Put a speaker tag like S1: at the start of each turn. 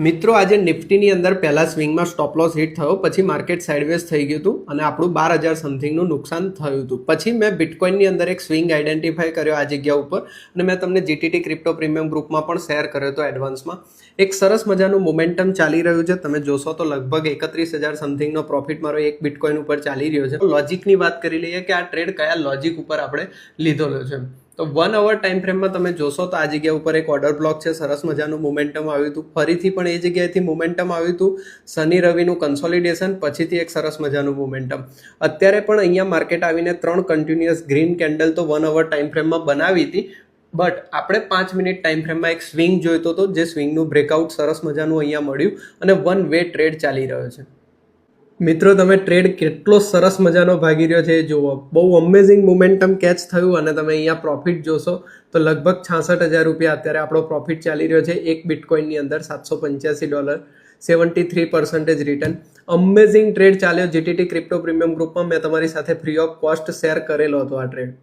S1: મિત્રો આજે નિફ્ટીની અંદર પહેલા સ્વિંગમાં સ્ટોપ લોસ હિટ થયો, પછી માર્કેટ સાઇડવેઝ થઈ ગયું હતું અને આપણું 12,000 સમથિંગનું નુકસાન થયું હતું. પછી મેં બિટકોઇનની અંદર એક સ્વિંગ આઈડેન્ટિફાઈ કર્યો આ જગ્યા ઉપર અને મેં તમને જીટીટી ક્રિપ્ટો પ્રીમિયમ ગ્રુપમાં પણ શેર કર્યો હતો એડવાન્સમાં. એક સરસ મજાનું મોમેન્ટમ ચાલી રહ્યું છે. તમે જોશો તો લગભગ 31,000 સમથિંગનો પ્રોફિટ મારો એક બિટકોઇન ઉપર ચાલી રહ્યો છે. લોજિકની વાત કરી લઈએ કે આ ટ્રેડ કયા લોજિક ઉપર આપણે લીધેલો છે. તો 1 અવર ટાઈમ ફ્રેમમાં તમે જોશો તો આ જગ્યા ઉપર એક ઓર્ડર બ્લોક છે. સરસ મજાનું મોમેન્ટમ આવ્યું હતું. ફરીથી પણ એ જગ્યાએથી મોમેન્ટમ આવ્યું હતું. શનિ રવિનું કન્સોલિડેશન, પછીથી એક સરસ મજાનું મોમેન્ટમ. અત્યારે પણ અહીંયા માર્કેટ આવીને 3 કન્ટિન્યુઅસ ગ્રીન કેન્ડલ તો 1 અવર ટાઈમ ફ્રેમમાં બનાવી હતી. બટ આપણે 5 મિનિટ ટાઈમ ફ્રેમમાં એક સ્વિંગ જોઈતો હતો, જે સ્વિંગનું બ્રેકઆઉટ સરસ મજાનું અહીંયા મળ્યું અને 1 વે ટ્રેડ ચાલી રહ્યો છે. મિત્રો તમે ટ્રેડ કેટલો સરસ મજાનો ભાગી રહ્યો છે એ જુઓ. બહુ અમેઝિંગ મોમેન્ટમ કેચ થયું અને તમે અહીંયા પ્રોફિટ જોશો તો લગભગ 66,000 રૂપિયા અત્યારે આપણો પ્રોફિટ ચાલી રહ્યો છે એક બિટકોઇનની અંદર. $785, 73% રિટર્ન. અમેઝિંગ ટ્રેડ ચાલ્યો. જીટીટી ક્રિપ્ટો પ્રીમિયમ ગ્રુપમાં મેં તમારી સાથે ફ્રી ઓફ કોસ્ટ શેર કરેલો હતો આ ટ્રેડ.